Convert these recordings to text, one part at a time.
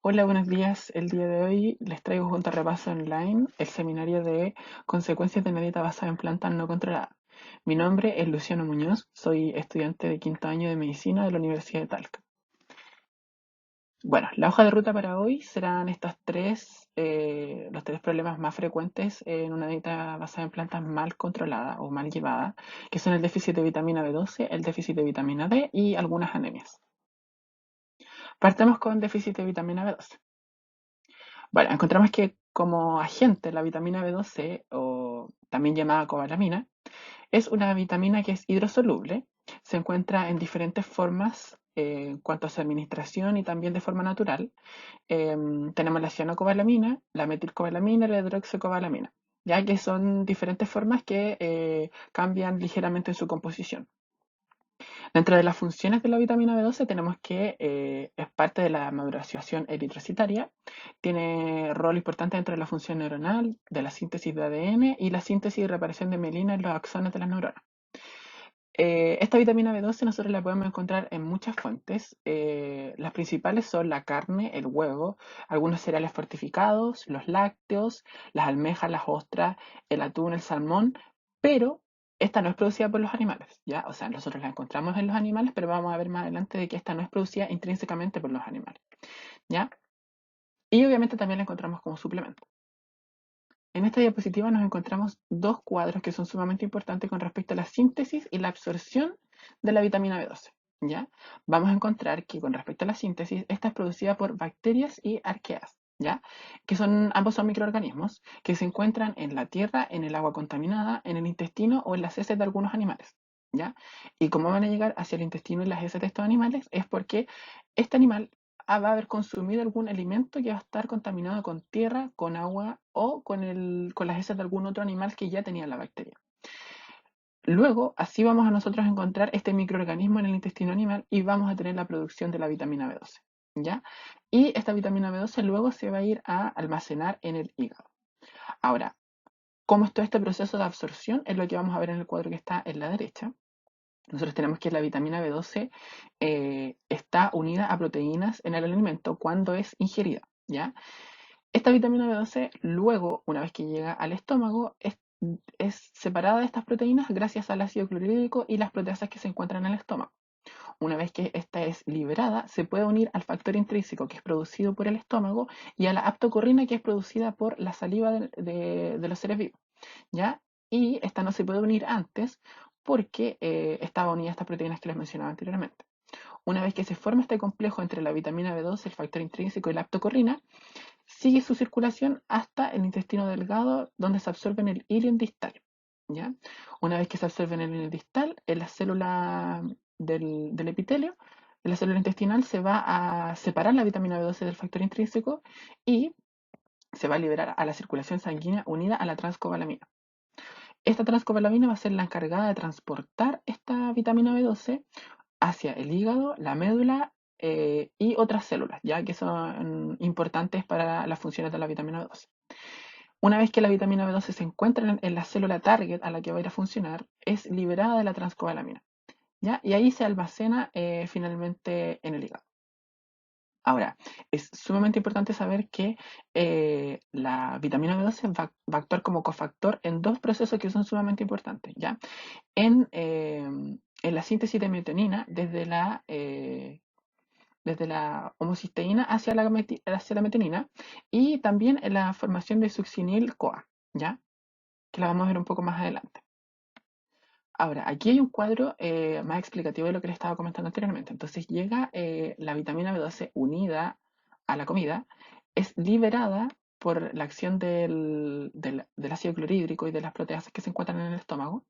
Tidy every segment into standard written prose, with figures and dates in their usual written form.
Hola, buenos días. El día de hoy les traigo junto a Repaso Online el seminario de Consecuencias de una dieta basada en plantas no controladas. Mi nombre es Luciano Muñoz, soy estudiante de quinto año de medicina de la Universidad de Talca. Bueno, la hoja de ruta para hoy serán los tres problemas más frecuentes en una dieta basada en plantas mal controlada o mal llevada, que son el déficit de vitamina B12, el déficit de vitamina D y algunas anemias. Partamos con déficit de vitamina B12. Bueno, encontramos que como agente la vitamina B12, o también llamada cobalamina, es una vitamina que es hidrosoluble, se encuentra en diferentes formas en cuanto a su administración y también de forma natural. Tenemos la cianocobalamina, la metilcobalamina y la hidroxicobalamina, ya que son diferentes formas que cambian ligeramente en su composición. Dentro de las funciones de la vitamina B12 tenemos que es parte de la maduración eritrocitaria, tiene rol importante dentro de la función neuronal, de la síntesis de ADN y la síntesis y reparación de mielina en los axones de las neuronas. Esta vitamina B12 nosotros la podemos encontrar en muchas fuentes. Las principales son la carne, el huevo, algunos cereales fortificados, los lácteos, las almejas, las ostras, el atún, el salmón, pero esta no es producida por los animales, ¿ya? O sea, nosotros la encontramos en los animales, pero vamos a ver más adelante de que esta no es producida intrínsecamente por los animales, ¿ya? Y obviamente también la encontramos como suplemento. En esta diapositiva nos encontramos dos cuadros que son sumamente importantes con respecto a la síntesis y la absorción de la vitamina B12. ¿Ya? Vamos a encontrar que con respecto a la síntesis, esta es producida por bacterias y arqueas, ¿ya? Que ambos son microorganismos que se encuentran en la tierra, en el agua contaminada, en el intestino o en las heces de algunos animales, ¿ya? Y cómo van a llegar hacia el intestino y las heces de estos animales es porque este animal va a haber consumido algún alimento que va a estar contaminado con tierra, con agua o con las heces de algún otro animal que ya tenía la bacteria. Luego, así vamos a nosotros encontrar este microorganismo en el intestino animal y vamos a tener la producción de la vitamina B12, ¿ya? Y esta vitamina B12 luego se va a ir a almacenar en el hígado. Ahora, ¿cómo es todo este proceso de absorción? Es lo que vamos a ver en el cuadro que está en la derecha. Nosotros tenemos que la vitamina B12 está unida a proteínas en el alimento cuando es ingerida, ¿ya? Esta vitamina B12 luego, una vez que llega al estómago, es separada de estas proteínas gracias al ácido clorhídrico y las proteasas que se encuentran en el estómago. Una vez que esta es liberada, se puede unir al factor intrínseco que es producido por el estómago y a la aptocorrina que es producida por la saliva de los seres vivos, ¿ya? Y esta no se puede unir antes porque estaba unida a estas proteínas que les mencionaba anteriormente. Una vez que se forma este complejo entre la vitamina B12, el factor intrínseco y la aptocorrina, sigue su circulación hasta el intestino delgado, donde se absorbe en el ilion distal, ¿ya? Una vez que se absorbe en el ilion distal, en la célula del epitelio, en la célula intestinal se va a separar la vitamina B12 del factor intrínseco y se va a liberar a la circulación sanguínea unida a la transcobalamina. Esta transcobalamina va a ser la encargada de transportar esta vitamina B12 hacia el hígado, la médula y otras células, ya que son importantes para las funciones de la vitamina B12. Una vez que la vitamina B12 se encuentra en la célula target a la que va a ir a funcionar, es liberada de la transcobalamina, ¿ya? Y ahí se almacena finalmente en el hígado. Ahora, es sumamente importante saber que la vitamina B12 va a actuar como cofactor en dos procesos que son sumamente importantes, ¿ya? En la síntesis de miotenina desde la homocisteína hacia la metionina y también en la formación de succinil-CoA, ¿ya? Que la vamos a ver un poco más adelante. Ahora, aquí hay un cuadro más explicativo de lo que les estaba comentando anteriormente. Entonces llega la vitamina B12 unida a la comida, es liberada por la acción del ácido clorhídrico y de las proteasas que se encuentran en el estómago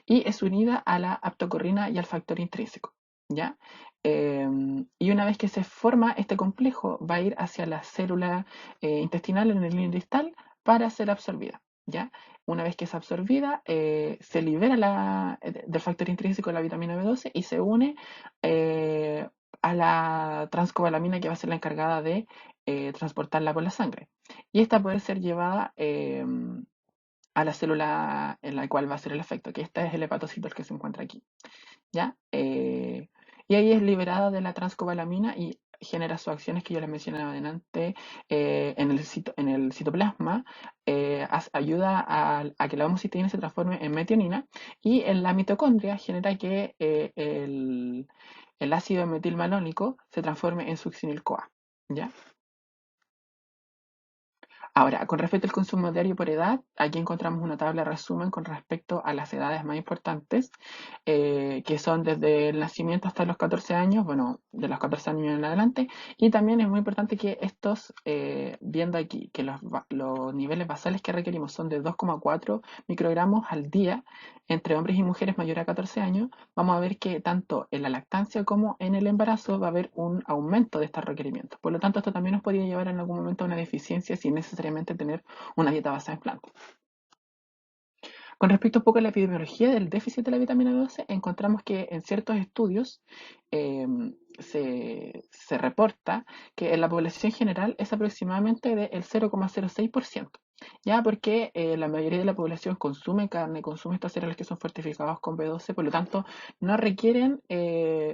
y es unida a la aptocorrina y al factor intrínseco, ¿ya? Y una vez que se forma este complejo, va a ir hacia la célula intestinal en el límite distal para ser absorbida, ¿ya? Una vez que es absorbida, se libera del factor intrínseco de la vitamina B12 y se une eh, a la transcobalamina que va a ser la encargada de transportarla por la sangre. Y esta puede ser llevada a la célula en la cual va a ser el efecto, que este es el hepatocito el que se encuentra aquí, ¿ya? Y ahí es liberada de la transcobalamina y genera sus acciones que yo les mencionaba adelante en el citoplasma, ayuda a que la homocisteína se transforme en metionina y en la mitocondria genera que el ácido metilmalónico se transforme en succinil-CoA. ¿Ya? Ahora, con respecto al consumo diario por edad, aquí encontramos una tabla de resumen con respecto a las edades más importantes, que son desde el nacimiento hasta los 14 años, bueno, de los 14 años en adelante, y también es muy importante que estos, viendo aquí que los niveles basales que requerimos son de 2,4 microgramos al día entre hombres y mujeres mayores a 14 años, vamos a ver que tanto en la lactancia como en el embarazo va a haber un aumento de estos requerimientos. Por lo tanto, esto también nos podría llevar en algún momento a una deficiencia sin necesariamente tener una dieta basada en plantas. Con respecto un poco a la epidemiología del déficit de la vitamina B12, encontramos que en ciertos estudios se reporta que en la población general es aproximadamente del 0,06%, ya porque la mayoría de la población consume carne, consume estos cereales que son fortificados con B12, por lo tanto no requieren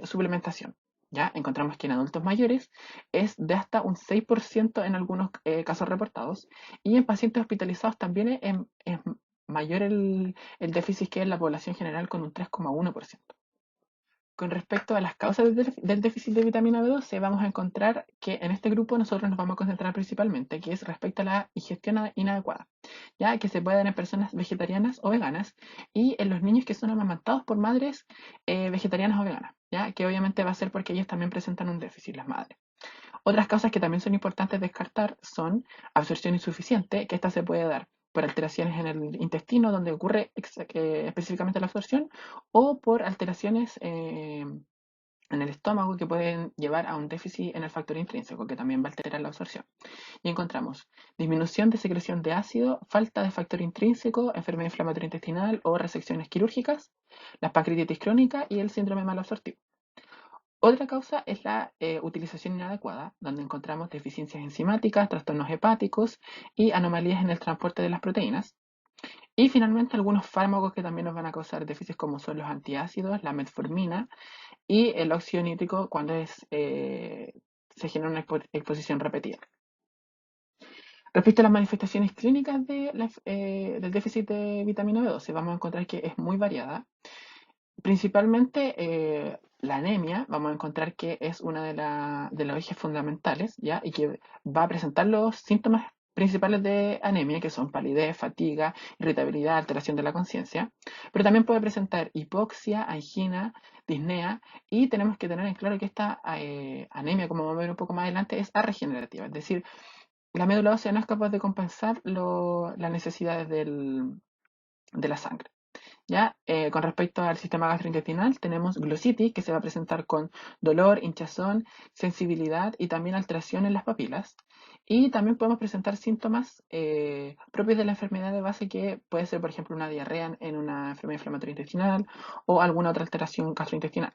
suplementación. Ya encontramos que en adultos mayores es de hasta un 6% en algunos casos reportados y en pacientes hospitalizados también es mayor el déficit que en la población general con un 3,1%. Con respecto a las causas del déficit de vitamina B12, vamos a encontrar que en este grupo nosotros nos vamos a concentrar principalmente, que es respecto a la ingestión inadecuada, ya que se puede dar en personas vegetarianas o veganas y en los niños que son amamantados por madres vegetarianas o veganas, ya que obviamente va a ser porque ellos también presentan un déficit, las madres. Otras causas que también son importantes descartar son absorción insuficiente, que esta se puede dar por alteraciones en el intestino, donde ocurre específicamente la absorción, o por alteraciones en el estómago que pueden llevar a un déficit en el factor intrínseco, que también va a alterar la absorción. Y encontramos disminución de secreción de ácido, falta de factor intrínseco, enfermedad inflamatoria intestinal o resecciones quirúrgicas, la pancreatitis crónica y el síndrome malabsortivo. Otra causa es la utilización inadecuada, donde encontramos deficiencias enzimáticas, trastornos hepáticos y anomalías en el transporte de las proteínas. Y finalmente algunos fármacos que también nos van a causar déficits como son los antiácidos, la metformina y el óxido nítrico cuando se genera una exposición repetida. Respecto a las manifestaciones clínicas del déficit de vitamina B12, vamos a encontrar que es muy variada. Principalmente la anemia, vamos a encontrar que es una de los ejes fundamentales, ¿ya? Y que va a presentar los síntomas principales de anemia, que son palidez, fatiga, irritabilidad, alteración de la conciencia, pero también puede presentar hipoxia, angina, disnea, y tenemos que tener en claro que esta anemia, como vamos a ver un poco más adelante, es arregenerativa, es decir, la médula ósea no es capaz de compensar las necesidades de la sangre. ¿Ya? Con respecto al sistema gastrointestinal, tenemos glositis, que se va a presentar con dolor, hinchazón, sensibilidad y también alteración en las papilas. Y también podemos presentar síntomas propios de la enfermedad de base, que puede ser, por ejemplo, una diarrea en una enfermedad inflamatoria intestinal o alguna otra alteración gastrointestinal.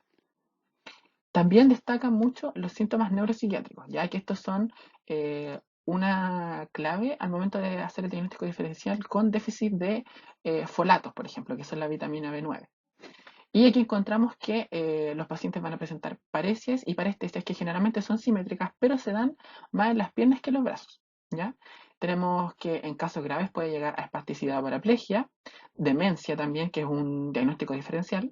También destacan mucho los síntomas neuropsiquiátricos, ya que estos son una clave al momento de hacer el diagnóstico diferencial con déficit de folatos, por ejemplo, que son la vitamina B9. Y aquí encontramos que los pacientes van a presentar paresias y parestesias que generalmente son simétricas, pero se dan más en las piernas que en los brazos, ¿ya? Tenemos que en casos graves puede llegar a espasticidad o paraplegia, demencia también, que es un diagnóstico diferencial,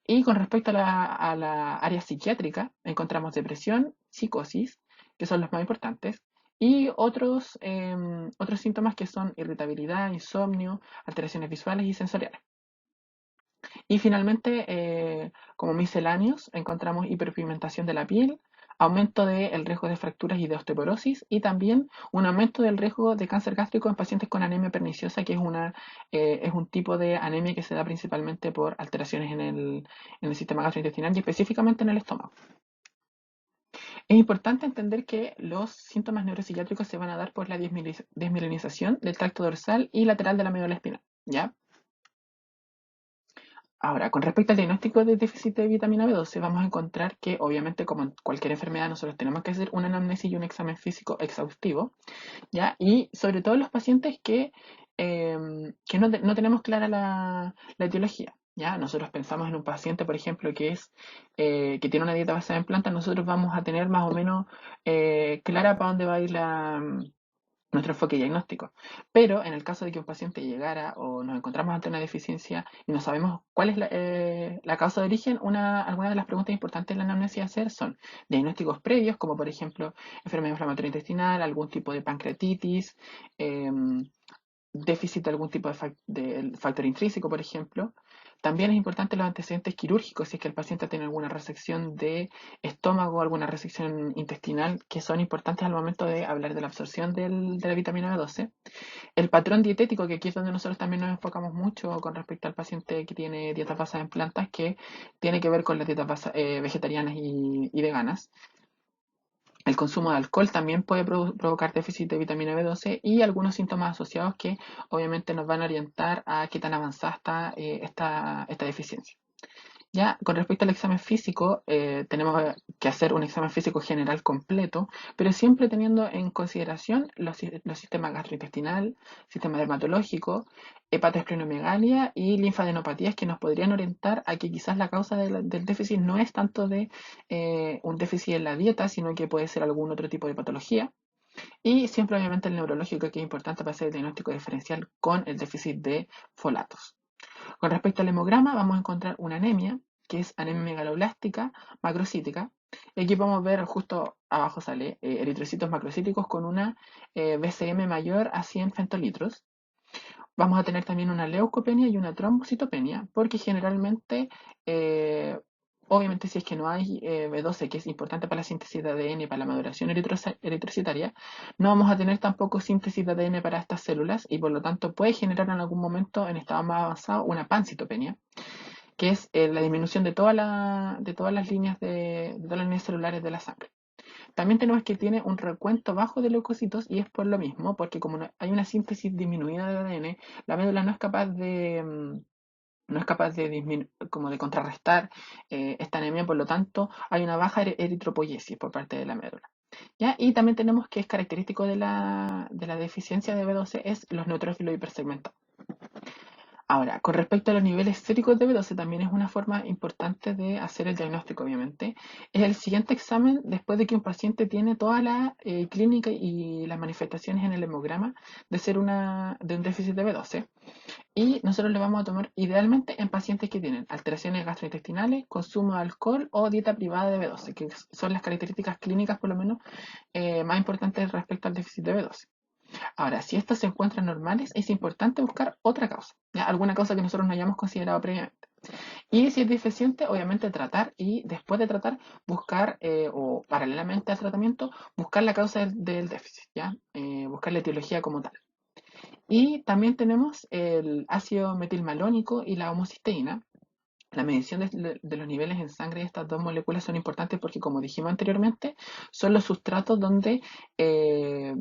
y con respecto a la área psiquiátrica, encontramos depresión, psicosis, que son los más importantes, y otros síntomas que son irritabilidad, insomnio, alteraciones visuales y sensoriales. Y finalmente, como misceláneos, encontramos hiperpigmentación de la piel, aumento del riesgo de fracturas y de osteoporosis, y también un aumento del riesgo de cáncer gástrico en pacientes con anemia perniciosa, que es un tipo de anemia que se da principalmente por alteraciones en el sistema gastrointestinal y específicamente en el estómago. Es importante entender que los síntomas neuropsiquiátricos se van a dar por la desmielinización del tracto dorsal y lateral de la médula espinal, ¿ya? Ahora, con respecto al diagnóstico de déficit de vitamina B12, vamos a encontrar que, obviamente, como en cualquier enfermedad, nosotros tenemos que hacer una anamnesis y un examen físico exhaustivo, ¿ya? Y sobre todo en los pacientes que no tenemos clara la etiología. ¿Ya? Nosotros pensamos en un paciente, por ejemplo, que tiene una dieta basada en plantas, nosotros vamos a tener más o menos clara para dónde va a ir nuestro enfoque diagnóstico. Pero en el caso de que un paciente llegara o nos encontramos ante una deficiencia y no sabemos cuál es la causa de origen, algunas de las preguntas importantes en la anamnesis a hacer son diagnósticos previos, como por ejemplo enfermedad inflamatoria intestinal, algún tipo de pancreatitis, déficit de algún tipo de factor intrínseco, por ejemplo. También es importante los antecedentes quirúrgicos, si es que el paciente tiene alguna resección de estómago, alguna resección intestinal, que son importantes al momento de hablar de la absorción de la vitamina B12. El patrón dietético, que aquí es donde nosotros también nos enfocamos mucho con respecto al paciente que tiene dietas basadas en plantas, que tiene que ver con las dietas vegetarianas y veganas. El consumo de alcohol también puede provocar déficit de vitamina B12 y algunos síntomas asociados que obviamente nos van a orientar a qué tan avanzada está esta deficiencia. Ya, con respecto al examen físico, tenemos que hacer un examen físico general completo, pero siempre teniendo en consideración los sistemas gastrointestinal, sistema dermatológico, hepatosplenomegalia y linfadenopatías que nos podrían orientar a que quizás la causa del déficit no es tanto de un déficit en la dieta, sino que puede ser algún otro tipo de patología. Y siempre obviamente el neurológico, que es importante para hacer el diagnóstico diferencial con el déficit de folatos. Con respecto al hemograma, vamos a encontrar una anemia, que es anemia megaloblástica macrocítica. Y aquí podemos ver justo abajo sale eritrocitos macrocíticos con una BCM mayor a 100 femtolitros. Vamos a tener también una leucopenia y una trombocitopenia, porque generalmente, eh, obviamente si es que no hay B12, que es importante para la síntesis de ADN, para la maduración eritrocitaria, no vamos a tener tampoco síntesis de ADN para estas células y por lo tanto puede generar en algún momento en estado más avanzado una pancitopenia, que es la disminución de todas las líneas de todas las líneas celulares de la sangre. También tenemos que tiene un recuento bajo de leucocitos y es por lo mismo, porque como hay una síntesis disminuida de ADN, la médula no es capaz no es capaz como de contrarrestar esta anemia, por lo tanto hay una baja eritropoyesis por parte de la médula. ¿Ya? Y también tenemos que es característico de la deficiencia de B12 es los neutrófilos hipersegmentados. Ahora, con respecto a los niveles séricos de B12, también es una forma importante de hacer el diagnóstico, obviamente. Es el siguiente examen después de que un paciente tiene toda la clínica y las manifestaciones en el hemograma de un déficit de B12. Y nosotros le vamos a tomar idealmente en pacientes que tienen alteraciones gastrointestinales, consumo de alcohol o dieta privada de B12, que son las características clínicas, por lo menos, más importantes respecto al déficit de B12. Ahora, si estos se encuentran normales, es importante buscar otra causa, ¿ya? Alguna causa que nosotros no hayamos considerado previamente. Y si es deficiente, obviamente tratar y después de tratar, buscar, o paralelamente al tratamiento, buscar la causa del déficit, ¿ya? Buscar la etiología como tal. Y también tenemos el ácido metilmalónico y la homocisteína. La medición de los niveles en sangre de estas dos moléculas son importantes porque, como dijimos anteriormente, son los sustratos eh,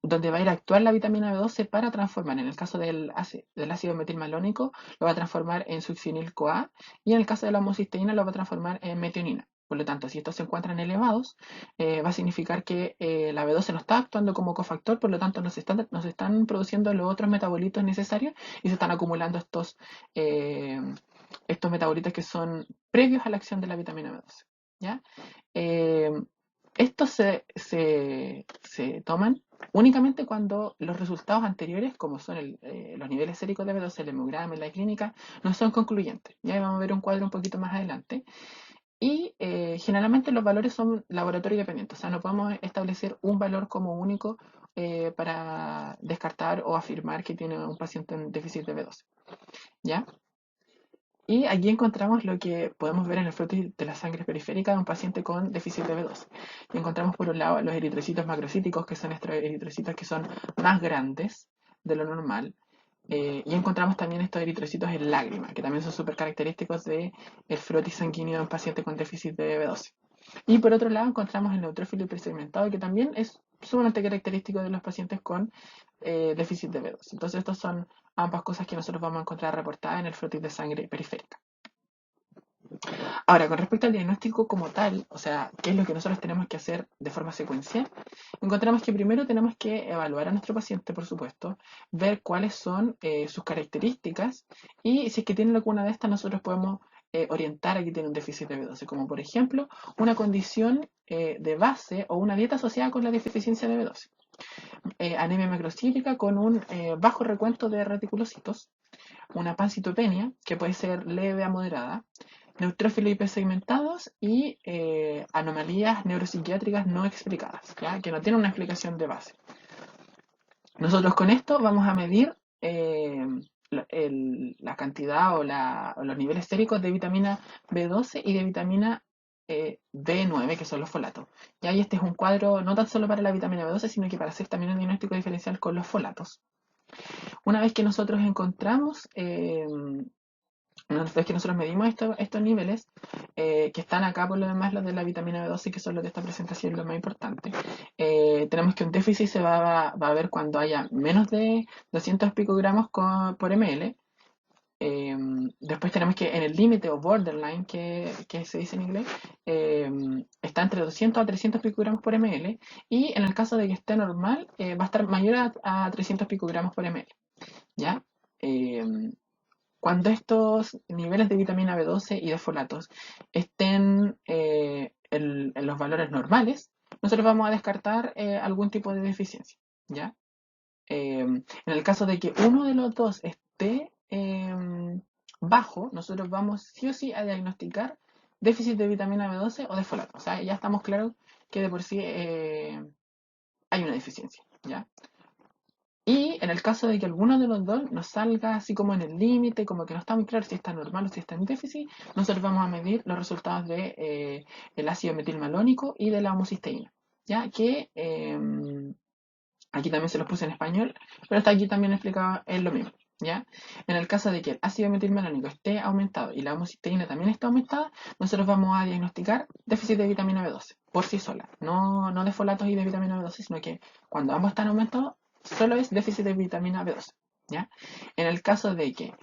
donde va a ir a actuar la vitamina B12 para transformar, en el caso del ácido metilmalónico, lo va a transformar en succinil-CoA y en el caso de la homocisteína lo va a transformar en metionina. Por lo tanto, si estos se encuentran elevados, va a significar que la B12 no está actuando como cofactor, por lo tanto no se están produciendo los otros metabolitos necesarios y se están acumulando estos metabolitos que son previos a la acción de la vitamina B12. ¿Ya? Eh, Estos se toman únicamente cuando los resultados anteriores, como son los niveles séricos de B12, el hemograma y la clínica, no son concluyentes. Ya vamos a ver un cuadro un poquito más adelante. Y generalmente los valores son laboratorio dependientes, o sea, no podemos establecer un valor como único para descartar o afirmar que tiene un paciente en déficit de B12. ¿Ya? Y aquí encontramos lo que podemos ver en el flujo de la sangre periférica de un paciente con déficit de B12. Y encontramos por un lado los eritrocitos macrocíticos, que son estos eritrocitos que son más grandes de lo normal. Y encontramos también estos eritrocitos en lágrima, que también son súper característicos del frotis sanguíneo de un paciente con déficit de B12. Y por otro lado encontramos el neutrófilo hipersegmentado, que también es sumamente característico de los pacientes con déficit de B12. Entonces, estas son ambas cosas que nosotros vamos a encontrar reportadas en el flutis de sangre periférica. Ahora, con respecto al diagnóstico como tal, o sea, qué es lo que nosotros tenemos que hacer de forma secuencial, encontramos que primero tenemos que evaluar a nuestro paciente, por supuesto, ver cuáles son sus características y si es que tiene alguna de estas, nosotros podemos orientar a que tiene un déficit de B12, como por ejemplo una condición de base o una dieta asociada con la deficiencia de B12. Anemia macrocítica con un bajo recuento de reticulocitos, una pancitopenia, que puede ser leve a moderada, neutrófilos hipersegmentados y anomalías neuropsiquiátricas no explicadas, ¿ya? Que no tienen una explicación de base. Nosotros con esto vamos a medir la cantidad o los niveles séricos de vitamina B12 y de vitamina B9, que son los folatos. Y ahí este es un cuadro no tan solo para la vitamina B12, sino que para hacer también un diagnóstico diferencial con los folatos. Una vez que nosotros encontramos una vez que nosotros medimos estos niveles, que están acá por lo demás los de la vitamina B12, que son los de esta presentación los más importantes, tenemos que un déficit se va a ver cuando haya menos de 200 picogramos por ml. Después tenemos que en el límite o borderline, que se dice en inglés, está entre 200 a 300 picogramos por ml. Y en el caso de que esté normal, va a estar mayor a 300 picogramos por ml. ¿Ya? Cuando estos niveles de vitamina B12 y de folatos estén en los valores normales, nosotros vamos a descartar algún tipo de deficiencia, ¿ya? En el caso de que uno de los dos esté bajo, nosotros vamos sí o sí a diagnosticar déficit de vitamina B12 o de folato. O sea, ya estamos claros que de por sí hay una deficiencia, ¿ya? Y en el caso de que alguno de los dos nos salga así como en el límite, como que no está muy claro si está normal o si está en déficit, nosotros vamos a medir los resultados de el ácido metilmalónico y de la homocisteína. Ya que aquí también se los puse en español, pero está aquí también explicado es lo mismo. ¿Ya? En el caso de que el ácido metilmalónico esté aumentado y la homocisteína también esté aumentada, nosotros vamos a diagnosticar déficit de vitamina B12 por sí sola, no de folatos y de vitamina B12, sino que cuando ambos están aumentados, solo es déficit de vitamina B12. ¿Ya? En el caso de que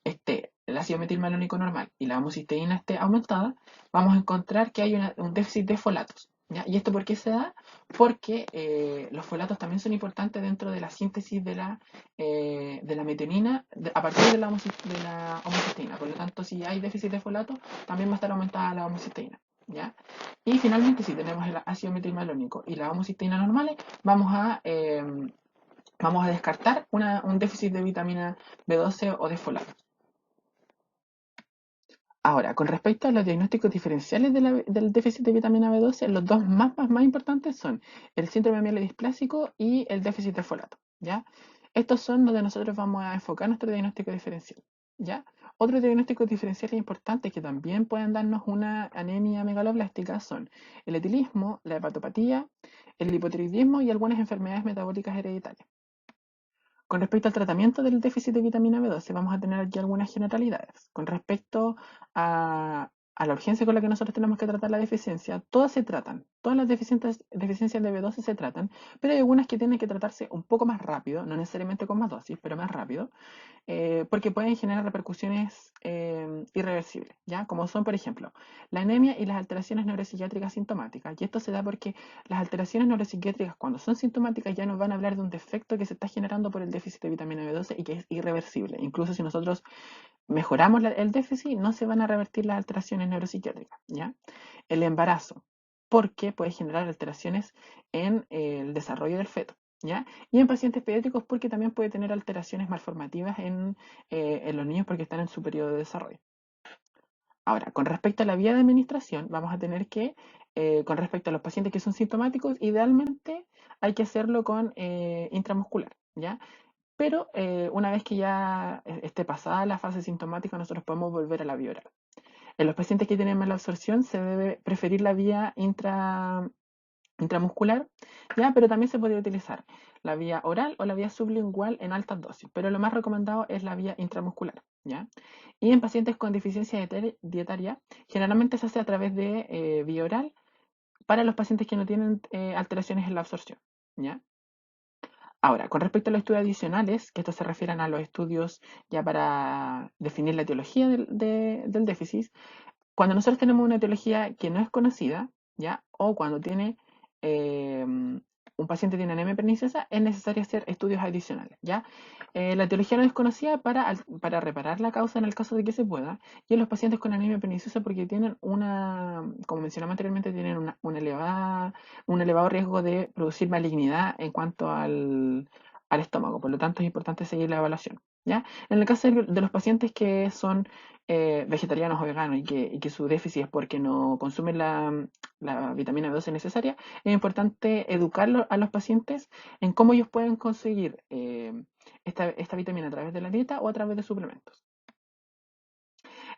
esté el ácido metilmalónico normal y la homocisteína esté aumentada, vamos a encontrar que hay un déficit de folatos. ¿Ya? ¿Y esto por qué se da? Porque los folatos también son importantes dentro de la síntesis de la metionina a partir de la homocisteína. Por lo tanto, si hay déficit de folato, también va a estar aumentada la homocisteína. ¿Ya? Y finalmente, si tenemos el ácido metilmalónico y la homocisteína normales, vamos a descartar un déficit de vitamina B12 o de folato. Ahora, con respecto a los diagnósticos diferenciales del déficit de vitamina B12, los dos más importantes son el síndrome mielodisplásico y el déficit de folato, ¿ya? Estos son donde nosotros vamos a enfocar nuestro diagnóstico diferencial, ¿ya? Otros diagnósticos diferenciales importantes que también pueden darnos una anemia megaloblástica son el etilismo, la hepatopatía, el hipotiroidismo y algunas enfermedades metabólicas hereditarias. Con respecto al tratamiento del déficit de vitamina B12, vamos a tener aquí algunas generalidades. Con respecto a la urgencia con la que nosotros tenemos que tratar la deficiencia, todas se tratan, todas las deficiencias de B12 se tratan, pero hay algunas que tienen que tratarse un poco más rápido, no necesariamente con más dosis, pero más rápido, porque pueden generar repercusiones irreversibles, ¿ya? Como son, por ejemplo, la anemia y las alteraciones neuropsiquiátricas sintomáticas. Y esto se da porque las alteraciones neuropsiquiátricas, cuando son sintomáticas, ya nos van a hablar de un defecto que se está generando por el déficit de vitamina B12 y que es irreversible. Incluso si nosotros mejoramos el déficit, no se van a revertir las alteraciones neuropsiquiátricas, ¿ya? El embarazo, porque puede generar alteraciones en el desarrollo del feto. ¿Ya? Y en pacientes pediátricos porque también puede tener alteraciones malformativas en los niños porque están en su periodo de desarrollo. Ahora, con respecto a la vía de administración, vamos a tener que, con respecto a los pacientes que son sintomáticos, idealmente hay que hacerlo con intramuscular, ¿ya? Pero una vez que ya esté pasada la fase sintomática, nosotros podemos volver a la vía oral. En los pacientes que tienen mala absorción se debe preferir la vía intramuscular, ¿ya? Pero también se puede utilizar la vía oral o la vía sublingual en altas dosis, pero lo más recomendado es la vía intramuscular, ¿ya? Y en pacientes con deficiencia dietaria, generalmente se hace a través de vía oral para los pacientes que no tienen alteraciones en la absorción, ¿ya? Ahora, con respecto a los estudios adicionales, que estos se refieren a los estudios ya para definir la etiología del déficit, cuando nosotros tenemos una etiología que no es conocida, ¿ya? O cuando un paciente tiene anemia perniciosa, es necesario hacer estudios adicionales, ¿ya? La etiología no es conocida para reparar la causa en el caso de que se pueda, y en los pacientes con anemia perniciosa porque tienen como mencionamos anteriormente, tienen un elevado riesgo de producir malignidad en cuanto al estómago, por lo tanto es importante seguir la evaluación, ¿ya? En el caso de los pacientes que son vegetarianos o veganos y que su déficit es porque no consumen la vitamina B12 necesaria, es importante educar a los pacientes en cómo ellos pueden conseguir esta vitamina a través de la dieta o a través de suplementos.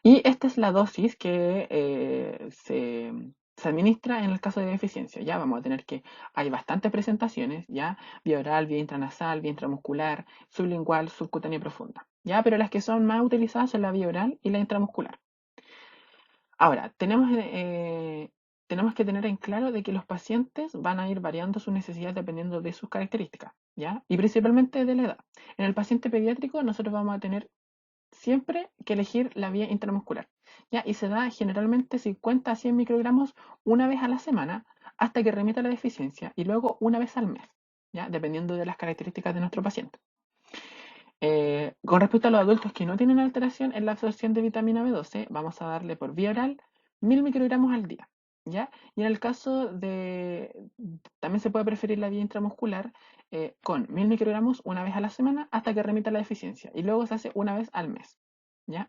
Y esta es la dosis que se administra en el caso de deficiencia. Ya vamos a tener que hay bastantes presentaciones, ya vía oral, vía intranasal, vía intramuscular, sublingual, subcutánea profunda. Ya, pero las que son más utilizadas son la vía oral y la intramuscular. Ahora, tenemos que tener en claro de que los pacientes van a ir variando sus necesidades dependiendo de sus características, ¿ya? Y principalmente de la edad. En el paciente pediátrico nosotros vamos a tener siempre que elegir la vía intramuscular, ¿ya? Y se da generalmente 50 a 100 microgramos una vez a la semana hasta que remita la deficiencia y luego una vez al mes, ¿ya? Dependiendo de las características de nuestro paciente. Con respecto a los adultos que no tienen alteración en la absorción de vitamina B12, vamos a darle por vía oral 1000 microgramos al día, ¿ya? Y en el caso también se puede preferir la vía intramuscular con 1000 microgramos una vez a la semana hasta que remita la deficiencia y luego se hace una vez al mes, ¿ya?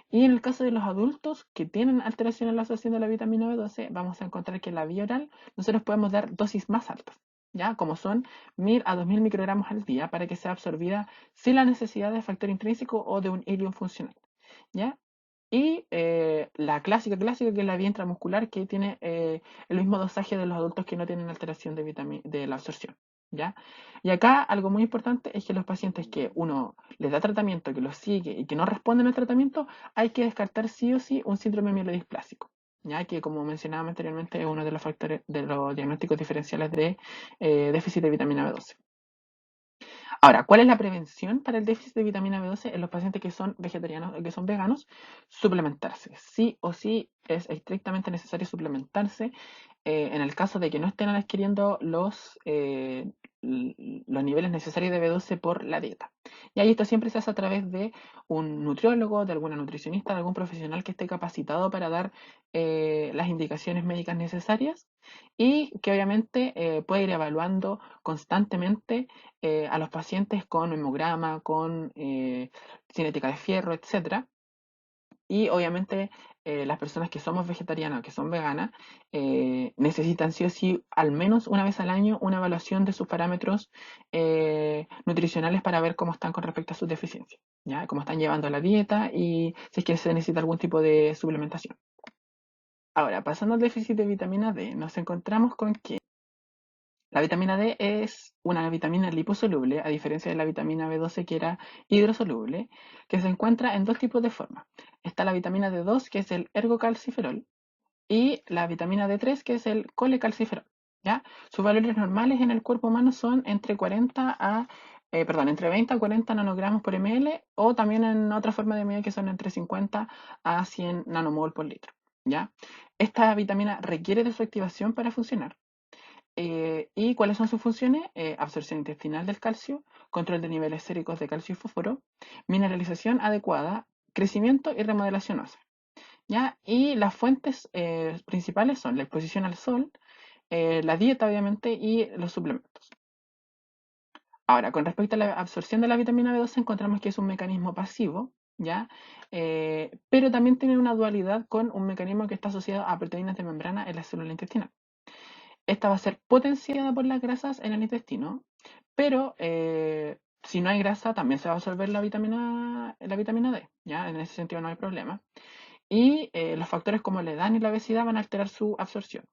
Y en el caso de los adultos que tienen alteración en la absorción de la vitamina B12, vamos a encontrar que en la vía oral nosotros podemos dar dosis más altas, ¿ya? Como son 1000 a 2000 microgramos al día para que sea absorbida sin la necesidad de factor intrínseco o de un ilium funcional, ¿ya? Y la clásica que es la vía intramuscular que tiene el mismo dosaje de los adultos que no tienen alteración de la absorción, ¿ya? Y acá algo muy importante es que los pacientes que uno les da tratamiento, que los sigue y que no responden al tratamiento, hay que descartar sí o sí un síndrome mielodisplásico, ya que como mencionaba anteriormente es uno de los factores de los diagnósticos diferenciales de déficit de vitamina B12. Ahora, ¿cuál es la prevención para el déficit de vitamina B12 en los pacientes que son vegetarianos o que son veganos? Suplementarse. Sí o sí es estrictamente necesario suplementarse en el caso de que no estén adquiriendo los niveles necesarios de B12 por la dieta. Y ahí esto siempre se hace a través de un nutriólogo, de alguna nutricionista, de algún profesional que esté capacitado para dar las indicaciones médicas necesarias y que obviamente puede ir evaluando constantemente a los pacientes con hemograma, con cinética de fierro, etcétera. Y obviamente las personas que somos vegetarianas o que son veganas necesitan sí o sí al menos una vez al año una evaluación de sus parámetros nutricionales para ver cómo están con respecto a sus deficiencias, ¿ya? Cómo están llevando la dieta y si es que se necesita algún tipo de suplementación. Ahora, pasando al déficit de vitamina D, nos encontramos con que la vitamina D es una vitamina liposoluble, a diferencia de la vitamina B12 que era hidrosoluble, que se encuentra en dos tipos de formas. Está la vitamina D2, que es el ergocalciferol, y la vitamina D3, que es el colecalciferol, ¿ya? Sus valores normales en el cuerpo humano son entre 20 a 40 nanogramos por ml, o también en otra forma de medida que son entre 50 a 100 nanomol por litro, ¿ya? Esta vitamina requiere de su activación para funcionar. ¿Y cuáles son sus funciones? Absorción intestinal del calcio, control de niveles séricos de calcio y fósforo, mineralización adecuada, crecimiento y remodelación ósea, ¿ya? Y las fuentes principales son la exposición al sol, la dieta obviamente y los suplementos. Ahora, con respecto a la absorción de la vitamina B12 encontramos que es un mecanismo pasivo, ¿ya? Pero también tiene una dualidad con un mecanismo que está asociado a proteínas de membrana en la célula intestinal. Esta va a ser potenciada por las grasas en el intestino, pero si no hay grasa también se va a absorber la vitamina D, ¿ya? En ese sentido no hay problema. Y los factores como la edad y la obesidad van a alterar su absorción.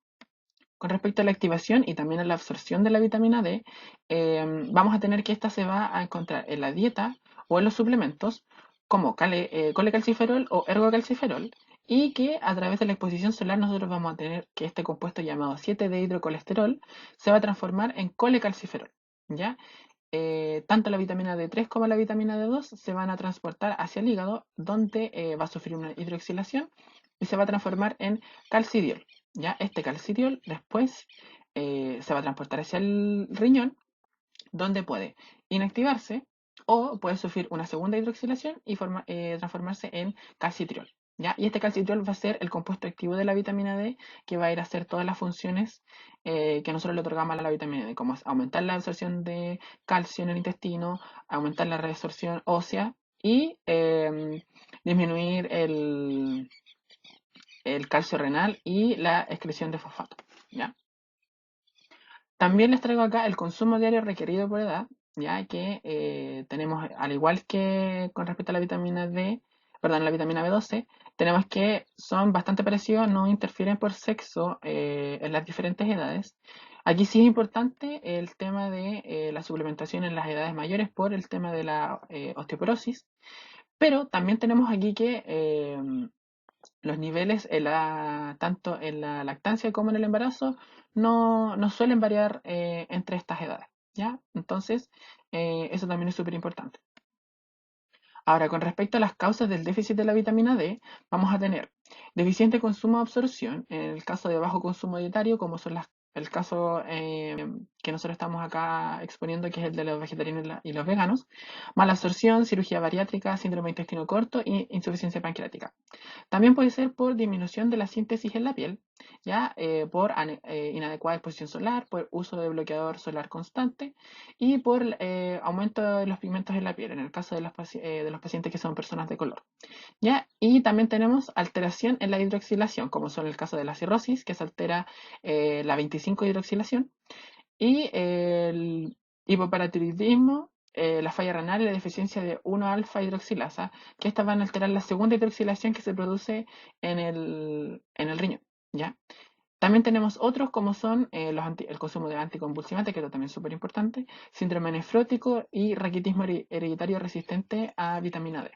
Con respecto a la activación y también a la absorción de la vitamina D, vamos a tener que esta se va a encontrar en la dieta o en los suplementos como colecalciferol o ergocalciferol y que a través de la exposición solar nosotros vamos a tener que este compuesto llamado 7-dehidrocolesterol se va a transformar en colecalciferol, ¿ya? Tanto la vitamina D3 como la vitamina D2 se van a transportar hacia el hígado donde va a sufrir una hidroxilación y se va a transformar en calcidiol. ¿Ya? Este calcidiol después se va a transportar hacia el riñón, donde puede inactivarse o puede sufrir una segunda hidroxilación y transformarse en calcitriol. ¿Ya? Y este calcitriol va a ser el compuesto activo de la vitamina D que va a ir a hacer todas las funciones que nosotros le otorgamos a la vitamina D, como es aumentar la absorción de calcio en el intestino, aumentar la reabsorción ósea y disminuir el calcio renal y la excreción de fosfato. ¿Ya? También les traigo acá el consumo diario requerido por edad, ya que tenemos, al igual que con respecto a la vitamina D, perdón, la vitamina B12, tenemos que son bastante parecidos, no interfieren por sexo en las diferentes edades. Aquí sí es importante el tema de la suplementación en las edades mayores por el tema de la osteoporosis, pero también tenemos aquí que los niveles tanto en la lactancia como en el embarazo no suelen variar entre estas edades, ¿ya? Entonces, eso también es súper importante. Ahora, con respecto a las causas del déficit de la vitamina D, vamos a tener deficiente consumo o absorción, en el caso de bajo consumo dietario, como son el caso que nosotros estamos acá exponiendo, que es el de los vegetarianos y los veganos, mala absorción, cirugía bariátrica, síndrome de intestino corto e insuficiencia pancreática. También puede ser por disminución de la síntesis en la piel, ya por inadecuada exposición solar, por uso de bloqueador solar constante y por aumento de los pigmentos en la piel, en el caso de los pacientes que son personas de color. ¿Ya? Y también tenemos alteración en la hidroxilación, como son el caso de la cirrosis, que se altera la 25 hidroxilación, y el hipoparatiroidismo, la falla renal y la deficiencia de 1-alfa hidroxilasa, que estas van a alterar la segunda hidroxilación que se produce en el riñón. ¿Ya? También tenemos otros como son el consumo de anticonvulsivantes, que esto también es súper importante, síndrome nefrótico y raquitismo hereditario resistente a vitamina D.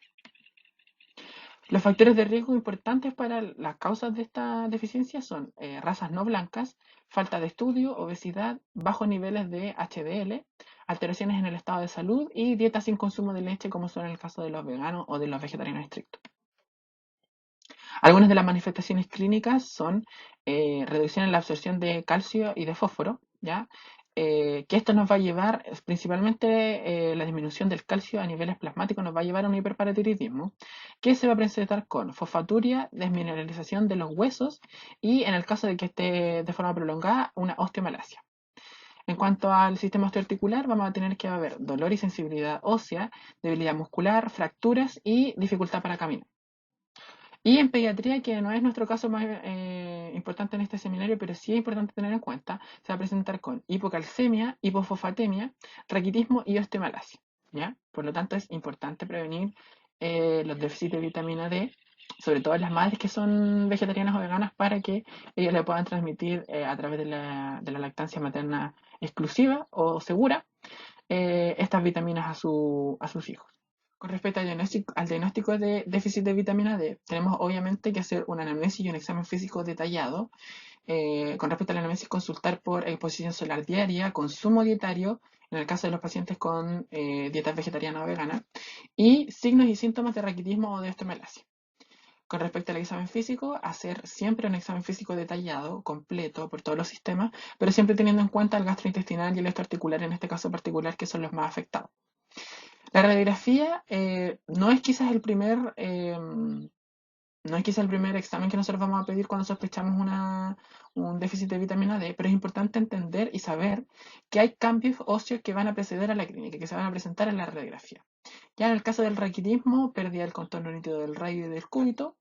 Los factores de riesgo importantes para las causas de esta deficiencia son razas no blancas, falta de estudio, obesidad, bajos niveles de HDL, alteraciones en el estado de salud y dietas sin consumo de leche, como son en el caso de los veganos o de los vegetarianos estrictos. Algunas de las manifestaciones clínicas son reducción en la absorción de calcio y de fósforo, ¿ya? Que esto nos va a llevar, principalmente la disminución del calcio a niveles plasmáticos, nos va a llevar a un hiperparatiroidismo, que se va a presentar con fosfaturia, desmineralización de los huesos y, en el caso de que esté de forma prolongada, una osteomalacia. En cuanto al sistema osteoarticular, vamos a tener que haber dolor y sensibilidad ósea, debilidad muscular, fracturas y dificultad para caminar. Y en pediatría, que no es nuestro caso más importante en este seminario, pero sí es importante tener en cuenta, se va a presentar con hipocalcemia, hipofosfatemia, raquitismo y osteomalacia, ¿ya? Por lo tanto, es importante prevenir los déficits de vitamina D, sobre todo en las madres que son vegetarianas o veganas, para que ellos le puedan transmitir a través de la lactancia materna exclusiva o segura estas vitaminas a sus hijos. Con respecto al diagnóstico de déficit de vitamina D, tenemos obviamente que hacer una anamnesis y un examen físico detallado. Con respecto a la anamnesis, consultar por exposición solar diaria, consumo dietario, en el caso de los pacientes con dietas vegetariana o vegana, y signos y síntomas de raquitismo o de osteomalacia. Con respecto al examen físico, hacer siempre un examen físico detallado, completo, por todos los sistemas, pero siempre teniendo en cuenta el gastrointestinal y el articular, en este caso particular, que son los más afectados. La radiografía no es quizás el primer examen que nosotros vamos a pedir cuando sospechamos un déficit de vitamina D, pero es importante entender y saber que hay cambios óseos que van a preceder a la clínica, que se van a presentar en la radiografía. Ya en el caso del raquitismo, pérdida del contorno nítido del radio y del cúbito,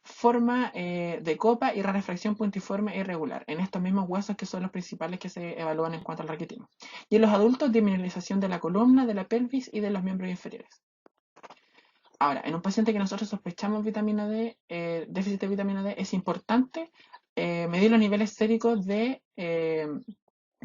forma de copa y rarefracción puntiforme e irregular, en estos mismos huesos que son los principales que se evalúan en cuanto al raquitismo. Y en los adultos, disminución de la columna, de la pelvis y de los miembros inferiores. Ahora, en un paciente que nosotros sospechamos vitamina D, déficit de vitamina D, es importante medir los niveles séricos de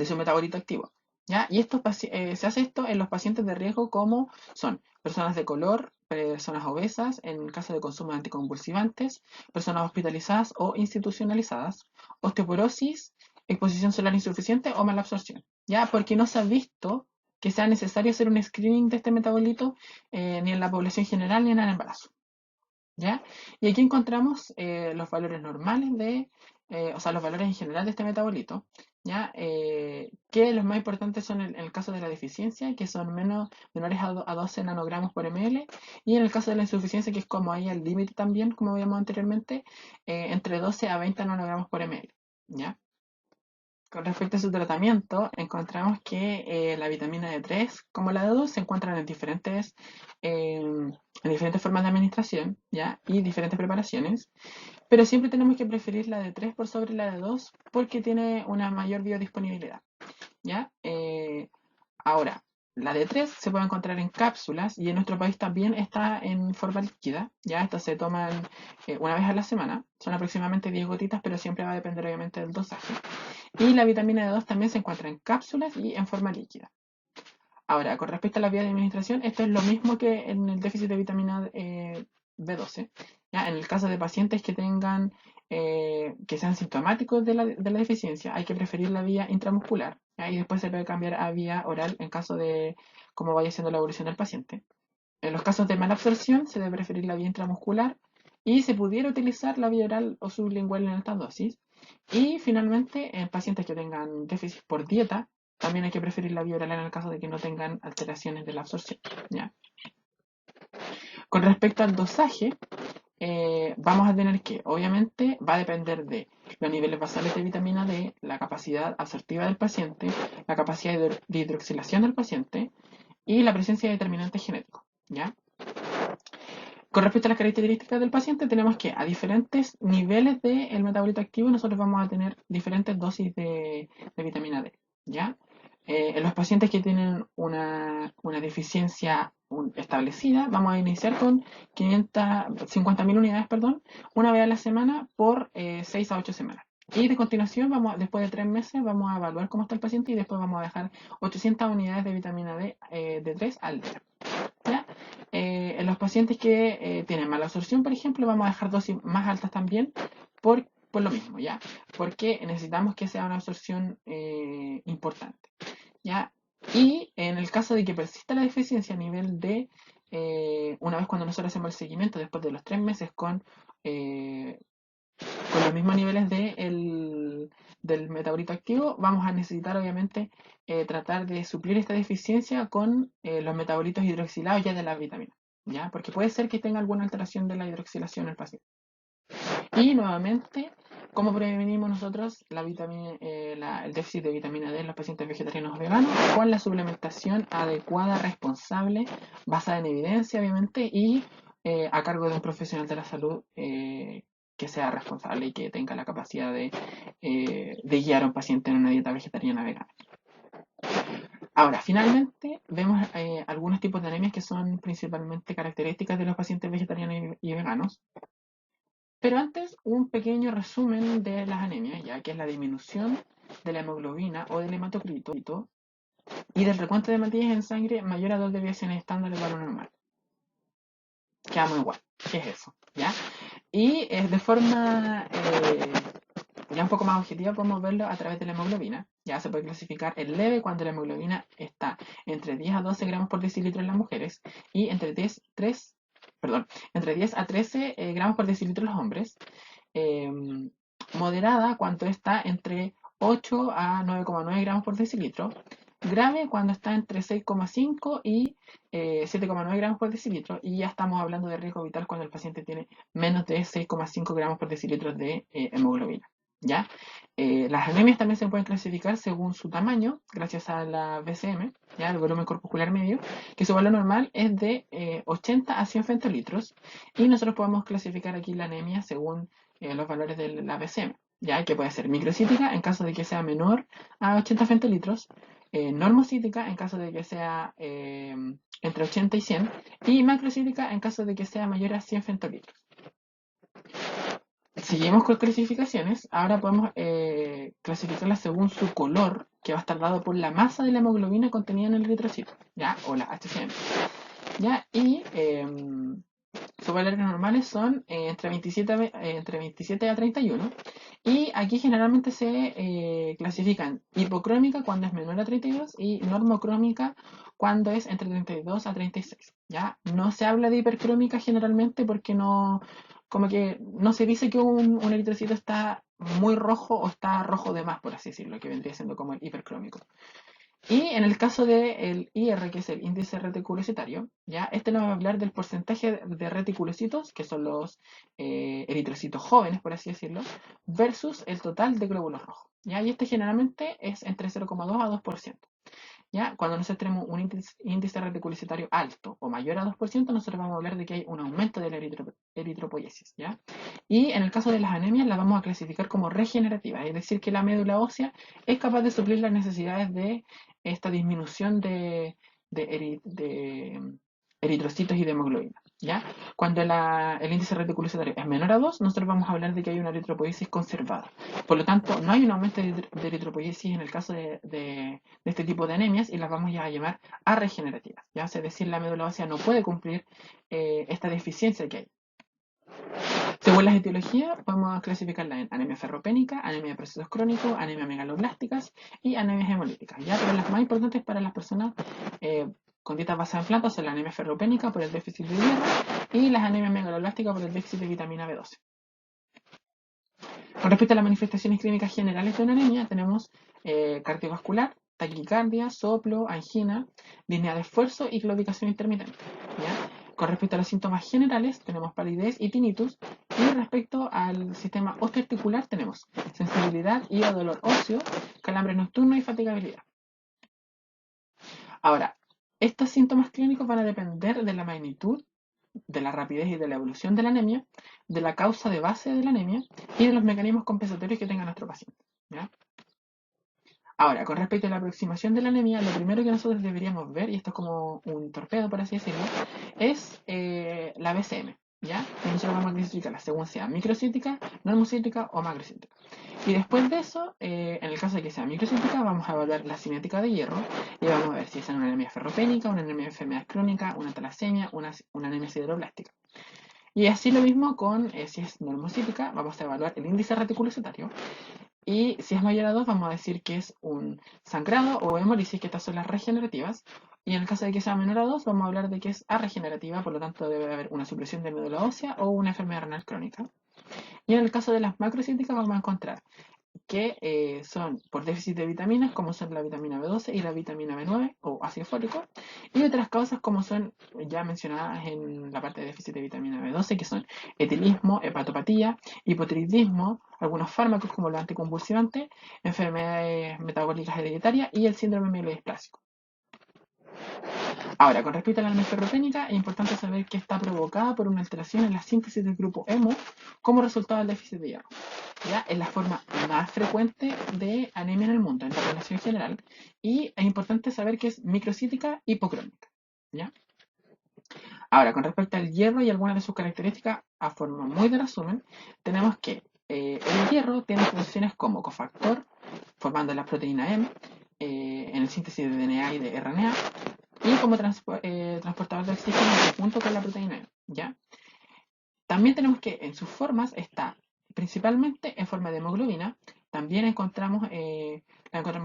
su metabolito activo. ¿Ya? Y se hace esto en los pacientes de riesgo, como son personas de color, personas obesas, en caso de consumo de anticonvulsivantes, personas hospitalizadas o institucionalizadas, osteoporosis, exposición solar insuficiente o mala absorción. ¿Ya? Porque no se ha visto que sea necesario hacer un screening de este metabolito ni en la población general ni en el embarazo. ¿ya? Y aquí encontramos los valores normales o sea, los valores en general de este metabolito, ¿ya? Que los más importantes son en el caso de la deficiencia, que son menores a 12 nanogramos por ml, y en el caso de la insuficiencia, que es como ahí al límite también, como veíamos anteriormente, entre 12 a 20 nanogramos por ml, ¿ya? Con respecto a su tratamiento, encontramos que la vitamina D3 como la D2 se encuentran en diferentes formas de administración, ¿ya? Y diferentes preparaciones, pero siempre tenemos que preferir la D3 por sobre la D2 porque tiene una mayor biodisponibilidad, ¿ya? Ahora, la D3 se puede encontrar en cápsulas y en nuestro país también está en forma líquida, ¿ya? Estas se toman una vez a la semana, son aproximadamente 10 gotitas, pero siempre va a depender obviamente del dosaje. Y la vitamina D2 también se encuentra en cápsulas y en forma líquida. Ahora, con respecto a la vía de administración, esto es lo mismo que en el déficit de vitamina B12. ¿Ya? En el caso de pacientes que tengan, que sean sintomáticos de la deficiencia, hay que preferir la vía intramuscular. ¿Ya? Y después se puede cambiar a vía oral en caso de cómo vaya siendo la evolución del paciente. En los casos de mala absorción, se debe preferir la vía intramuscular y se pudiera utilizar la vía oral o sublingual en altas dosis. Y finalmente, en pacientes que tengan déficit por dieta, también hay que preferir la vía oral en el caso de que no tengan alteraciones de la absorción. ¿Ya? Con respecto al dosaje, vamos a tener que, obviamente, va a depender de los niveles basales de vitamina D, la capacidad absortiva del paciente, la capacidad de hidroxilación del paciente y la presencia de determinantes genéticos. ¿Ya? Con respecto a las características del paciente, tenemos que a diferentes niveles del metabolito activo nosotros vamos a tener diferentes dosis de vitamina D, ¿ya? En los pacientes que tienen una deficiencia establecida, vamos a iniciar con 50.000 unidades, perdón, una vez a la semana por 6 a 8 semanas. Y de continuación, después de 3 meses, vamos a evaluar cómo está el paciente y después vamos a dejar 800 unidades de vitamina D de 3 al día. ¿Ya? En los pacientes que tienen mala absorción, por ejemplo, vamos a dejar dosis más altas también por lo mismo, ¿ya? Porque necesitamos que sea una absorción importante, ¿ya? Y en el caso de que persista la deficiencia a nivel de, una vez cuando nosotros hacemos el seguimiento después de los 3 meses eh, con los mismos niveles del metabolito activo, vamos a necesitar obviamente tratar de suplir esta deficiencia con los metabolitos hidroxilados ya de la vitamina, ¿ya? Porque puede ser que tenga alguna alteración de la hidroxilación en el paciente. Y nuevamente, ¿cómo prevenimos nosotros el déficit de vitamina D en los pacientes vegetarianos o veganos? Con la suplementación adecuada, responsable, basada en evidencia, obviamente, y a cargo de un profesional de la salud que sea responsable y que tenga la capacidad de guiar a un paciente en una dieta vegetariana vegana. Ahora, finalmente, vemos algunos tipos de anemias que son principalmente características de los pacientes vegetarianos y veganos. Pero antes, un pequeño resumen de las anemias, ya que es la disminución de la hemoglobina o del hematocrito y del recuento de hematías en sangre mayor a 2 desviaciones estándares de lo normal. Quedamos igual. ¿Qué es eso? ¿Ya? Y de forma ya un poco más objetiva podemos verlo a través de la hemoglobina. Ya se puede clasificar en leve cuando la hemoglobina está entre 10 a 12 gramos por decilitro en las mujeres y entre 10 a 13 gramos por decilitro en los hombres. Eh, Moderada cuando está entre 8 a 9,9 gramos por decilitro. Grave cuando está entre 6,5 y 7,9 gramos por decilitro. Y ya estamos hablando de riesgo vital cuando el paciente tiene menos de 6,5 gramos por decilitro de hemoglobina. ¿Ya? Las anemias también se pueden clasificar según su tamaño, gracias a la BCM, ¿ya? El volumen corpuscular medio, que su valor normal es de 80 a 100 femtolitros. Y nosotros podemos clasificar aquí la anemia según los valores de la BCM, ¿ya? Que puede ser microcítica en caso de que sea menor a 80 femtolitros, normocítica en caso de que sea entre 80 y 100, y macrocítica en caso de que sea mayor a 100 femtolitros. Seguimos con clasificaciones. Ahora podemos clasificarlas según su color, que va a estar dado por la masa de la hemoglobina contenida en el eritrocito, ¿ya? O la HCM. ¿Ya? Y sus valores normales son entre 27 a 31. Y aquí generalmente se clasifican hipocrómica cuando es menor a 32 y normocrómica cuando es entre 32 a 36, ¿ya? No se habla de hipercrómica generalmente porque no, como que no se dice que un eritrocito está muy rojo o está rojo de más, por así decirlo, que vendría siendo como el hipercrómico. Y en el caso del IR, que es el índice reticulocitario, ¿ya? Este nos va a hablar del porcentaje de reticulocitos, que son los eritrocitos jóvenes, por así decirlo, versus el total de glóbulos rojos, ¿ya? Y este generalmente es entre 0,2 a 2%. ¿Ya? Cuando nosotros tenemos un índice reticulocytario alto o mayor a 2%, nosotros vamos a hablar de que hay un aumento de la eritropoiesis, ¿ya? Y en el caso de las anemias, las vamos a clasificar como regenerativas, es decir, que la médula ósea es capaz de suplir las necesidades de esta disminución de eritrocitos y de hemoglobina, ¿ya? Cuando el índice reticulocytario es menor a 2, nosotros vamos a hablar de que hay una eritropoiesis conservada. Por lo tanto, no hay un aumento de eritropoiesis en el caso de este tipo de anemias y las vamos ya a llamar arregenerativas, ¿ya? Es decir, la médula ósea no puede cumplir esta deficiencia que hay. Según las etiologías, podemos clasificarla en anemia ferropénica, anemia de procesos crónicos, anemia megaloblásticas y anemias hemolíticas, ¿ya? Pero las más importantes para las personas con dietas basadas en plantas son la anemia ferropénica por el déficit de hierro y las anemias megaloblásticas por el déficit de vitamina B12. Con respecto a las manifestaciones clínicas generales de una anemia, tenemos cardiovascular, taquicardia, soplo, angina, disnea de esfuerzo y claudicación intermitente, ¿ya? Con respecto a los síntomas generales, tenemos palidez y tinnitus. Y respecto al sistema osteoarticular, tenemos sensibilidad y o dolor óseo, calambre nocturno y fatigabilidad. Ahora, estos síntomas clínicos van a depender de la magnitud, de la rapidez y de la evolución de la anemia, de la causa de base de la anemia y de los mecanismos compensatorios que tenga nuestro paciente, ¿ya? Ahora, con respecto a la aproximación de la anemia, lo primero que nosotros deberíamos ver, y esto es como un torpedo, por así decirlo, es la BCM, ¿ya? Y nosotros vamos a clasificarla según sea microcítica, normocítica o macrocítica. Y después de eso, en el caso de que sea microcítica, vamos a evaluar la cinética de hierro y vamos a ver si es una anemia ferropénica, una anemia de enfermedad crónica, una talasemia, una anemia sideroblástica. Y así lo mismo con si es normocítica, vamos a evaluar el índice reticulocitario. Y si es mayor a 2, vamos a decir que es un sangrado o hemolisis, que estas son las regenerativas. Y en el caso de que sea menor a 2, vamos a hablar de que es arregenerativa, por lo tanto debe haber una supresión de médula ósea o una enfermedad renal crónica. Y en el caso de las macrocíticas vamos a encontrar que son por déficit de vitaminas, como son la vitamina B12 y la vitamina B9 o ácido fólico, y otras causas como son ya mencionadas en la parte de déficit de vitamina B12, que son etilismo, hepatopatía, hipotiroidismo, algunos fármacos como los anticonvulsivantes, enfermedades metabólicas hereditarias y el síndrome mielodisplásico. Ahora, con respecto a la anemia ferropénica, es importante saber que está provocada por una alteración en la síntesis del grupo hemo como resultado del déficit de hierro. ¿Ya? Es la forma más frecuente de anemia en el mundo, en la población general, y es importante saber que es microcítica hipocrónica, ¿ya? Ahora, con respecto al hierro y algunas de sus características, a forma muy de resumen, tenemos que el hierro tiene funciones como cofactor, formando la proteína M, en el síntesis de DNA y de RNA, y como transportador de oxígeno junto con la proteína M, ¿ya? También tenemos que en sus formas está principalmente en forma de hemoglobina. También la encontramos en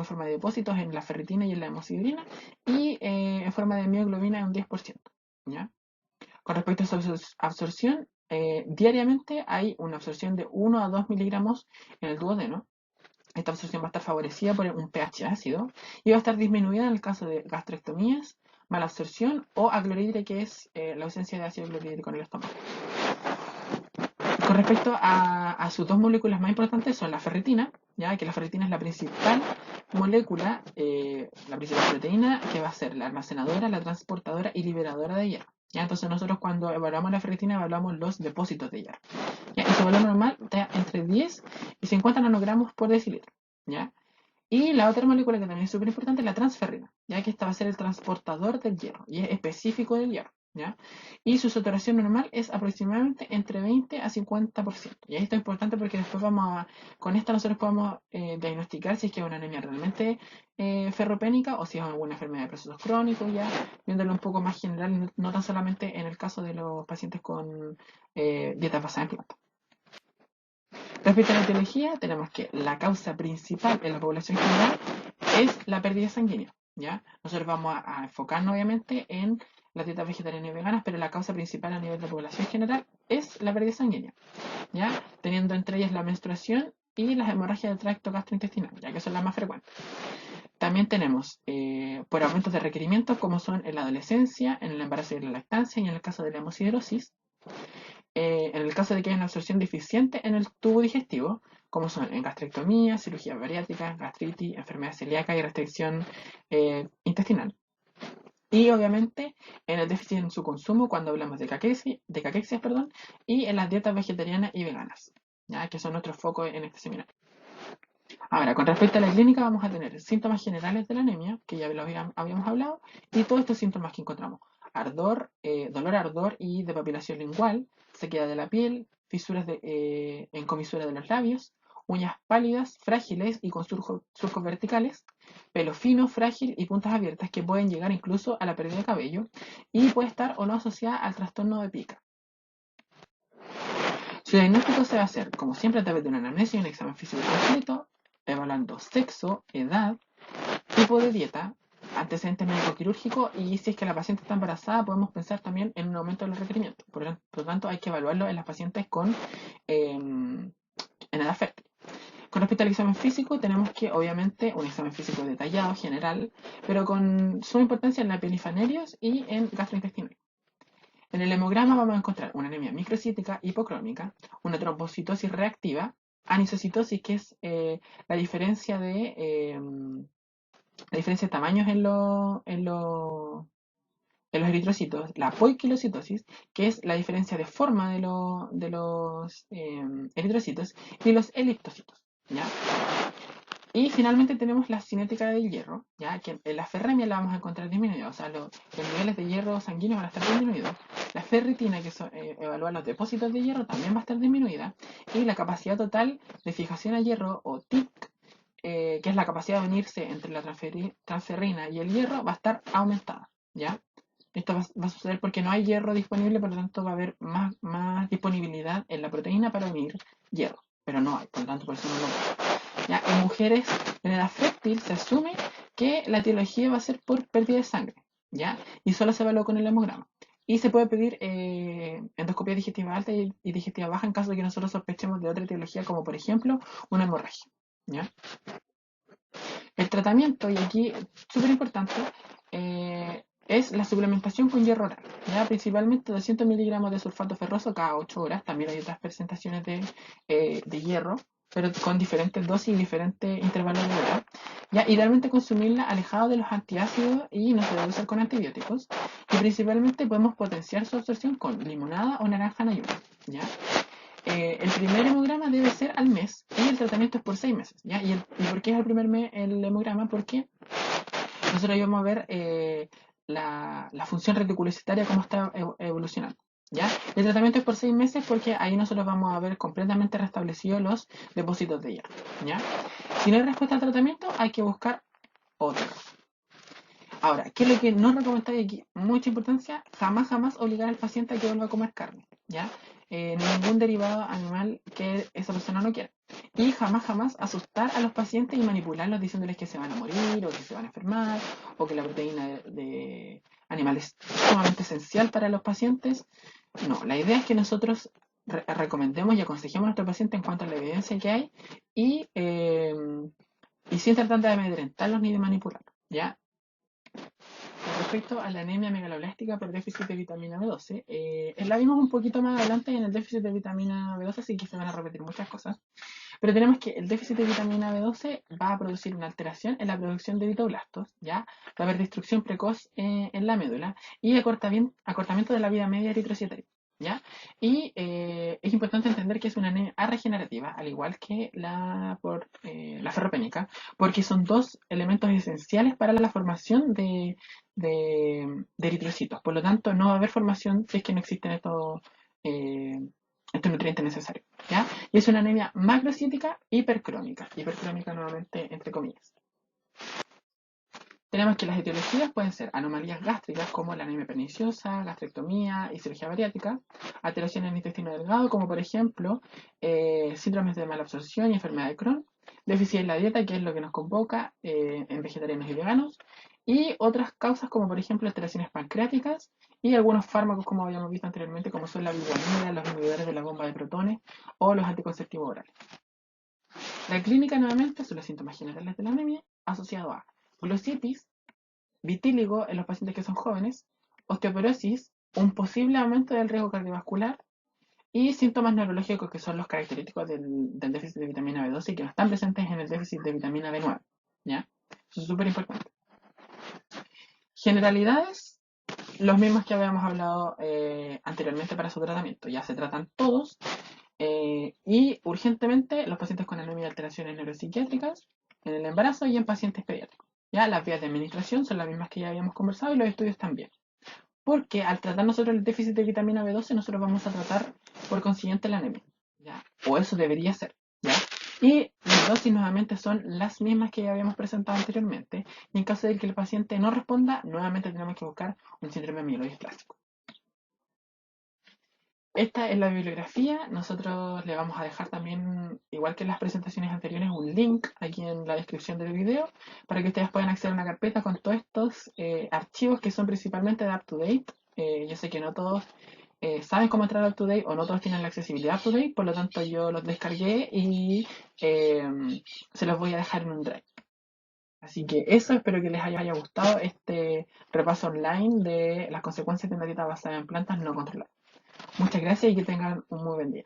forma de depósitos en la ferritina y en la hemosiderina. Y en forma de mioglobina en un 10%. ¿Ya? Con respecto a su absorción, diariamente hay una absorción de 1 a 2 miligramos en el duodeno. Esta absorción va a estar favorecida por un pH ácido y va a estar disminuida en el caso de gastrectomías, mala absorción o acloridria, que es la ausencia de ácido clorhídrico en el estómago. Con respecto a sus dos moléculas más importantes son la ferritina, ya que la ferritina es la principal molécula, la principal proteína que va a ser la almacenadora, la transportadora y liberadora de hierro. ¿Ya? Entonces nosotros cuando evaluamos la ferritina evaluamos los depósitos de hierro. ¿Ya? Y su valor normal está entre 10 y 50 nanogramos por decilitro. ¿Ya? Y la otra molécula que también es súper importante es la transferrina, ya que esta va a ser el transportador del hierro y es específico del hierro, ¿ya? Y su saturación normal es aproximadamente entre 20 a 50%. Y esto es importante porque después con esta nosotros podemos diagnosticar si es que es una anemia realmente ferropénica o si es alguna enfermedad de procesos crónicos, ya viéndolo un poco más general, no tan solamente en el caso de los pacientes con dieta basada en plantas. Respecto a la etiología, tenemos que la causa principal en la población general es la pérdida sanguínea, ¿ya? Nosotros vamos a enfocarnos obviamente en las dietas vegetarianas y veganas, pero la causa principal a nivel de población general es la pérdida sanguínea, ¿ya? Teniendo entre ellas la menstruación y las hemorragias del tracto gastrointestinal, ya que son las más frecuentes. También tenemos por aumentos de requerimientos como son en la adolescencia, en el embarazo y la lactancia y en el caso de la hemosiderosis. En el caso de que haya una absorción deficiente en el tubo digestivo, como son en gastrectomía, cirugía bariátrica, gastritis, enfermedad celíaca y restricción intestinal. Y obviamente en el déficit en su consumo cuando hablamos de caquexias, perdón, y en las dietas vegetarianas y veganas, ¿ya? Que son nuestros focos en este seminario. Ahora, con respecto a la clínica, vamos a tener síntomas generales de la anemia, que ya lo habíamos hablado, y todos estos síntomas que encontramos: ardor, dolor, ardor y depapilación lingual, sequedad de la piel, fisuras en comisura de los labios, uñas pálidas, frágiles y con surcos verticales, pelo fino, frágil y puntas abiertas que pueden llegar incluso a la pérdida de cabello y puede estar o no asociada al trastorno de pica. Su diagnóstico se va a hacer, como siempre, a través de una anamnesis y un examen físico completo, evaluando sexo, edad, tipo de dieta, antecedentes médico-quirúrgico y si es que la paciente está embarazada, podemos pensar también en un aumento de los requerimientos. Por lo tanto, hay que evaluarlo en las pacientes en edad fértil. Con respecto al examen físico, tenemos que, obviamente, un examen físico detallado, general, pero con suma importancia en la epifanerios y en gastrointestinal. En el hemograma vamos a encontrar una anemia microcítica hipocrómica, una trombocitosis reactiva, anisocitosis, que es la diferencia de tamaños en los eritrocitos, la poiquilocitosis, que es la diferencia de forma de los eritrocitos, y los eliptocitos, ¿ya? Y finalmente tenemos la cinética del hierro, ya que en la ferremia la vamos a encontrar disminuida, o sea, los niveles de hierro sanguíneo van a estar disminuidos. La ferritina, que evalúa los depósitos de hierro, también va a estar disminuida. Y la capacidad total de fijación a hierro, o TIC, que es la capacidad de unirse entre la transferrina y el hierro, va a estar aumentada, ¿ya? Esto va a suceder porque no hay hierro disponible, por lo tanto va a haber más disponibilidad en la proteína para unir hierro, pero no hay, por lo tanto por eso no lo vemos. ¿Ya? En mujeres en edad fértil se asume que la etiología va a ser por pérdida de sangre, ¿ya? Y solo se evalúa con el hemograma. Y se puede pedir endoscopia digestiva alta y digestiva baja en caso de que nosotros sospechemos de otra etiología, como por ejemplo una hemorragia, ¿ya? El tratamiento, y aquí súper importante, es la suplementación con hierro oral, ¿ya? Principalmente 200 miligramos de sulfato ferroso cada 8 horas. También hay otras presentaciones de hierro, pero con diferentes dosis y diferentes intervalos de hora. ¿Ya? Idealmente consumirla alejado de los antiácidos y no se debe usar con antibióticos. Y principalmente podemos potenciar su absorción con limonada o naranja en ayuno, ¿ya? El primer hemograma debe ser al mes y el tratamiento es por 6 meses, ¿ya? ¿Y por qué es el primer mes el hemograma? Porque nosotros ahí vamos a ver la función reticulocitaria, cómo está evolucionando, ¿ya? El tratamiento es por 6 meses porque ahí nosotros vamos a ver completamente restablecidos los depósitos de hierro, ¿ya? Si no hay respuesta al tratamiento, hay que buscar otro. Ahora, ¿qué es lo que no recomendáis aquí? Mucha importancia: jamás obligar al paciente a que vuelva a comer carne, ¿ya? Ningún derivado animal que esa persona no quiera. Y jamás asustar a los pacientes y manipularlos diciéndoles que se van a morir o que se van a enfermar o que la proteína de animal es sumamente esencial para los pacientes. No, la idea es que nosotros recomendemos y aconsejemos a nuestro paciente en cuanto a la evidencia que hay y sin tratar de amedrentarlos ni de manipularlos, ¿ya? Con respecto a la anemia megaloblástica por déficit de vitamina B12, la vimos un poquito más adelante en el déficit de vitamina B12, así que se van a repetir muchas cosas. Pero tenemos que el déficit de vitamina B12 va a producir una alteración en la producción de eritroblastos, ¿ya? Va a haber destrucción precoz en la médula y acortamiento de la vida media eritrocitaria, ¿ya? Y es importante entender que es una anemia regenerativa, al igual que la ferropénica, porque son dos elementos esenciales para la formación de eritrocitos. Por lo tanto, no va a haber formación si es que no existen eh, estos nutrientes necesarios, ¿ya? Y es una anemia macrocítica hipercrómica nuevamente entre comillas. Tenemos que las etiologías pueden ser anomalías gástricas como la anemia perniciosa, gastrectomía y cirugía bariátrica, alteraciones en el intestino delgado como por ejemplo síndromes de malabsorción y enfermedad de Crohn, déficit en la dieta, que es lo que nos convoca en vegetarianos y veganos, y otras causas como por ejemplo alteraciones pancreáticas y algunos fármacos como habíamos visto anteriormente como son la viguanida, los inhibidores de la bomba de protones o los anticonceptivos orales. La clínica nuevamente son los síntomas generales de la anemia asociados a glositis, vitíligo en los pacientes que son jóvenes, osteoporosis, un posible aumento del riesgo cardiovascular y síntomas neurológicos que son los característicos del déficit de vitamina B12 y que no están presentes en el déficit de vitamina B9. ¿Ya? Eso es súper importante. Generalidades, los mismos que habíamos hablado anteriormente para su tratamiento. Ya se tratan todos y urgentemente los pacientes con anemia y alteraciones neuropsiquiátricas en el embarazo y en pacientes pediátricos. Ya las vías de administración son las mismas que ya habíamos conversado y los estudios también. Porque al tratar nosotros el déficit de vitamina B12, nosotros vamos a tratar por consiguiente la anemia. ¿Ya? O eso debería ser. ¿Ya? Y las dosis nuevamente son las mismas que ya habíamos presentado anteriormente. Y en caso de que el paciente no responda, nuevamente tenemos que buscar un síndrome amiloidesplástico. Esta es la bibliografía. Nosotros le vamos a dejar también, igual que en las presentaciones anteriores, un link aquí en la descripción del video para que ustedes puedan acceder a una carpeta con todos estos archivos que son principalmente de UpToDate. Yo sé que no todos saben cómo entrar a UpToDate o no todos tienen la accesibilidad a UpToDate, por lo tanto yo los descargué y se los voy a dejar en un drive. Así que eso, espero que les haya gustado este repaso online de las consecuencias de una dieta basada en plantas no controladas. Muchas gracias y que tengan un muy buen día.